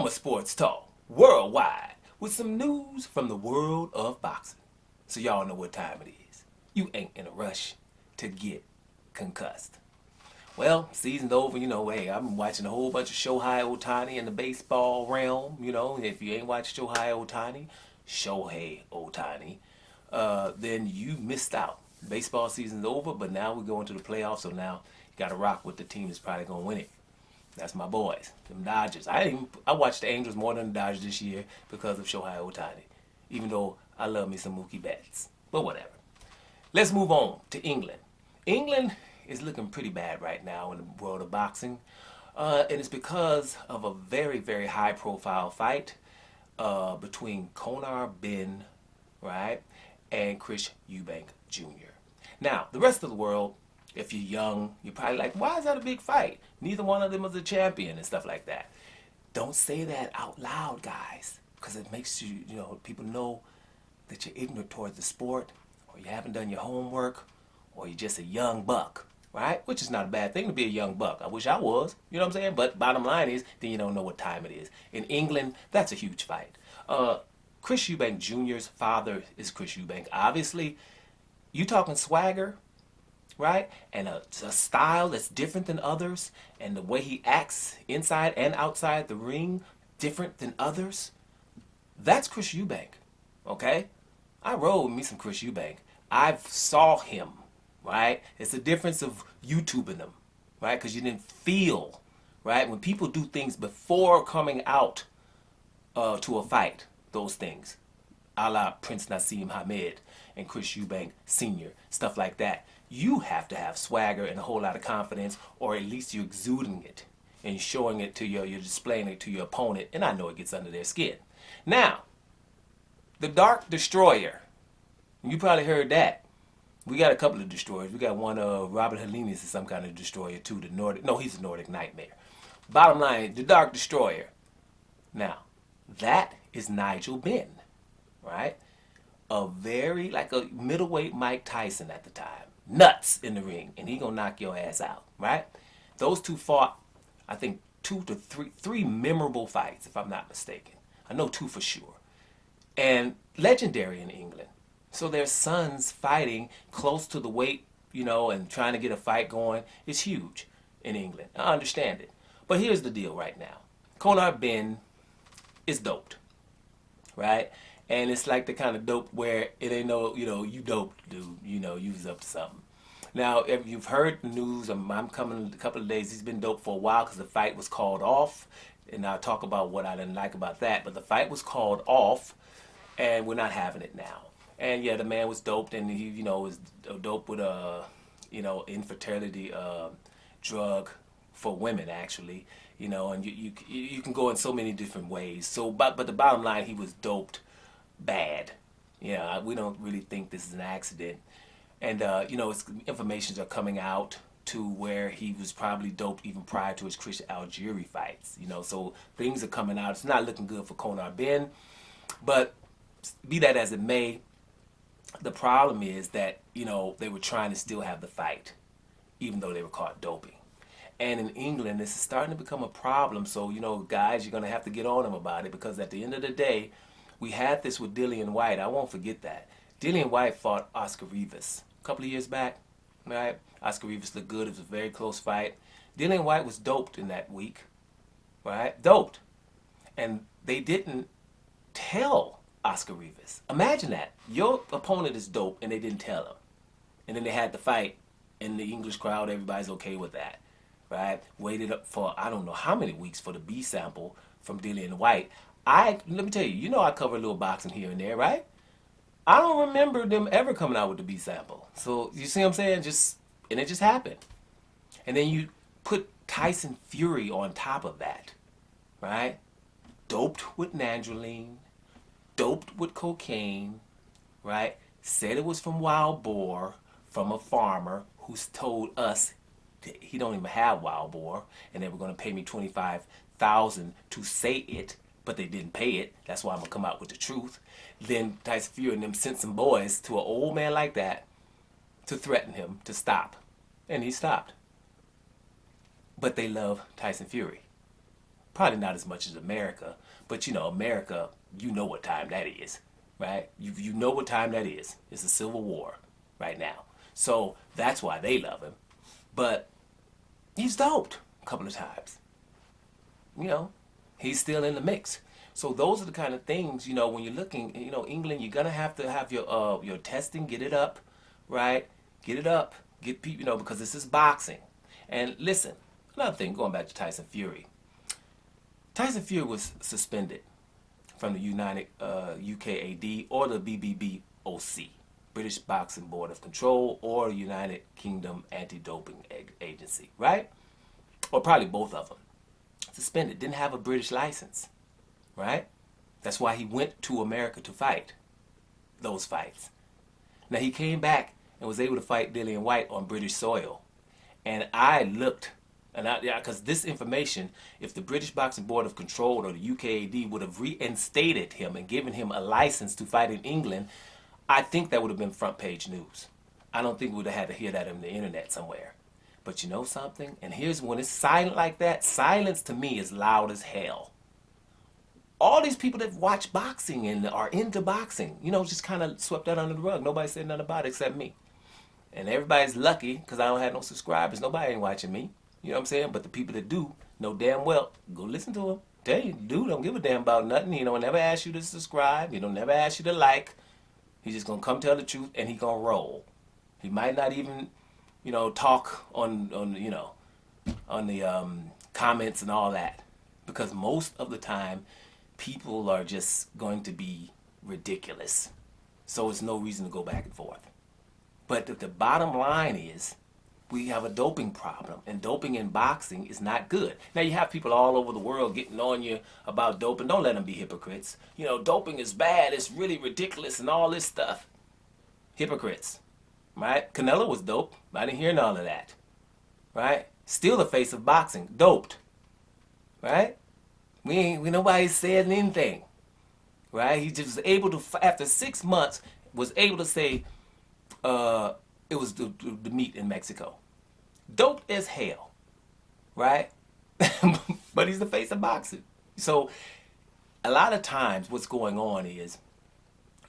Former Sports Talk worldwide with some news from the world of boxing. So y'all know what time it is. You ain't in a rush to get concussed. Well, season's over, hey, I've been watching a whole bunch of Shohei Ohtani in the baseball realm, if you ain't watched Shohei Ohtani, then you missed out. Baseball season's over, but now we're going to the playoffs, so now you got to rock with the team that's probably going to win it. That's my boys, them Dodgers. I watched the Angels more than the Dodgers this year because of Shohei Ohtani, even though I love me some Mookie Betts. But whatever. Let's move on to England. England is looking pretty bad right now in the world of boxing, and it's because of a very, very high-profile fight between Conor Benn, right, and Chris Eubank Jr. Now, the rest of the world, if you're young, you're probably like, why is that a big fight? Neither one of them is a champion and stuff like that. Don't say that out loud, guys, because it makes people know that you're ignorant towards the sport, or you haven't done your homework, or you're just a young buck, right? Which is not a bad thing to be a young buck. I wish I was, you know what I'm saying? But bottom line is, then you don't know what time it is. In England, that's a huge fight. Chris Eubank Jr.'s father is Chris Eubank. Obviously, you talking swagger, right? And a style that's different than others, and the way he acts inside and outside the ring different than others. That's Chris Eubank, okay? I rode with me some Chris Eubank. I saw him, right? It's the difference of YouTubing them, right? Because you didn't feel, right? When people do things before coming out to a fight, those things, a la Prince Nassim Hamed and Chris Eubank Sr., stuff like that. You have to have swagger and a whole lot of confidence, or at least you're exuding it and showing it to you're displaying it to your opponent, and I know it gets under their skin. Now, the Dark Destroyer, you probably heard that. We got a couple of destroyers. We got one, Robert Helenius is some kind of destroyer too. He's a Nordic Nightmare. Bottom line, the Dark Destroyer. Now, that is Nigel Benn, right? Like a middleweight Mike Tyson at the time. Nuts in the ring, and he gonna knock your ass out, right? Those two fought, I think, three memorable fights, if I'm not mistaken. I know two for sure. And legendary in England. So their sons fighting close to the weight, and trying to get a fight going is huge in England. I understand it. But here's the deal right now. Conor Benn is doped, right? And it's like the kind of dope where it ain't no, you doped, dude. You was up to something. Now, if you've heard the news, I'm coming in a couple of days. He's been doped for a while because the fight was called off. And I'll talk about what I didn't like about that. But the fight was called off, and we're not having it now. And yeah, the man was doped, and he, was doped with a, infertility drug for women, actually. And you can go in so many different ways. So, but the bottom line, he was doped bad. We don't really think this is an accident. And, informations are coming out to where he was probably doped even prior to his Chris Algieri fights. So things are coming out. It's not looking good for Conor Benn. But be that as it may, the problem is that, they were trying to still have the fight, even though they were caught doping. And in England, this is starting to become a problem. So, guys, you're going to have to get on them about it, because at the end of the day, we had this with Dillian Whyte. I won't forget that. Dillian Whyte fought Oscar Rivas a couple of years back, right? Oscar Rivas looked good. It was a very close fight. Dillian Whyte was doped in that week, right? Doped. And they didn't tell Oscar Rivas. Imagine that. Your opponent is doped and they didn't tell him. And then they had the fight in the English crowd. Everybody's okay with that, right? Waited up for I don't know how many weeks for the B sample from Dillian Whyte. Let me tell you, I cover a little boxing here and there, right? I don't remember them ever coming out with the B sample. So you see what I'm saying? And it just happened. And then you put Tyson Fury on top of that, right? Doped with nandrolone, doped with cocaine, right? Said it was from wild boar, from a farmer who's told us he don't even have wild boar, and they were going to pay me $25,000 to say it, but they didn't pay it. That's why I'm going to come out with the truth. Then Tyson Fury and them sent some boys to an old man like that to threaten him to stop. And he stopped. But they love Tyson Fury. Probably not as much as America, but you know, America, you know what time that is, right? You know what time that is. It's a civil war right now. So that's why they love him. But he's doped a couple of times. You know, he's still in the mix. So those are the kind of things, you know, when you're looking, you know, England, you're gonna have to have your testing, get it up, right? Get it up, get people, you know, because this is boxing. And listen, another thing, going back to Tyson Fury. Tyson Fury was suspended from the United UKAD or the BBBOC, British Boxing Board of Control, or United Kingdom Anti-Doping Agency, right? Or probably both of them. Suspended, didn't have a British license, right? That's why he went to America to fight those fights. Now he came back and was able to fight Dillian White on British soil. And I looked, and because this information, if the British Boxing Board of Control or the UKAD would have reinstated him and given him a license to fight in England, I think that would have been front page news. I don't think we would have had to hear that on the internet somewhere. But you know something? And here's when it's silent like that, silence to me is loud as hell. All these people that watch boxing and are into boxing, you know, just kind of swept that under the rug. Nobody said nothing about it except me. And everybody's lucky because I don't have no subscribers. Nobody ain't watching me. You know what I'm saying? But the people that do know damn well, go listen to him. Tell you, dude don't give a damn about nothing. He don't never ask you to subscribe. He don't never ask you to like. He's just going to come tell the truth and he going to roll. He might not even, you know, talk on you know, on the comments and all that. Because most of the time, people are just going to be ridiculous. So it's no reason to go back and forth. But the bottom line is, we have a doping problem, and doping in boxing is not good. Now you have people all over the world getting on you about doping. Don't let them be hypocrites. You know, doping is bad, it's really ridiculous and all this stuff. Hypocrites, right? Canelo was doped. I didn't hear none of that, right? Still the face of boxing, doped, right? Nobody said anything, right? He just was able to, after 6 months, was able to say, it was the meat in Mexico. Doped as hell, right? But he's the face of boxing. So a lot of times what's going on is,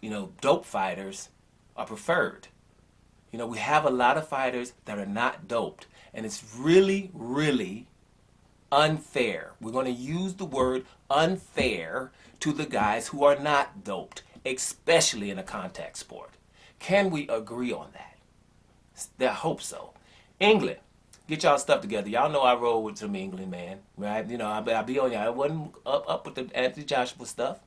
you know, dope fighters are preferred. You know, we have a lot of fighters that are not doped. And it's really, really unfair. We're going to use the word unfair to the guys who are not doped, especially in a contact sport. Can we agree on that? I hope so. England, get y'all stuff together. Y'all know I roll with some England, man, right? You know, I be on y'all. I wasn't up with the Anthony Joshua stuff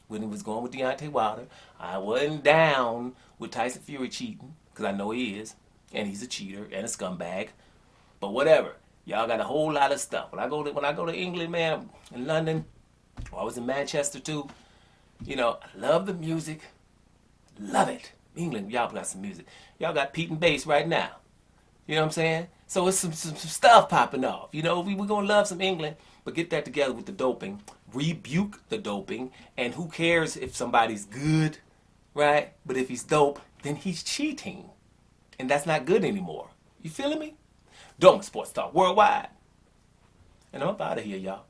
when he was going with Deontay Wilder. I wasn't down with Tyson Fury cheating, because I know he is, and he's a cheater and a scumbag. But whatever. Y'all got a whole lot of stuff. When I go to England, man, in London, or I was in Manchester too, you know, I love the music. Love it. England, y'all got some music. Y'all got Pete and bass right now. You know what I'm saying? So it's some stuff popping off. You know, we're going to love some England, but get that together with the doping. Rebuke the doping. And who cares if somebody's good, right? But if he's dope, then he's cheating. And that's not good anymore. You feeling me? Doping Sports Talk Worldwide. And I'm up out of here, y'all.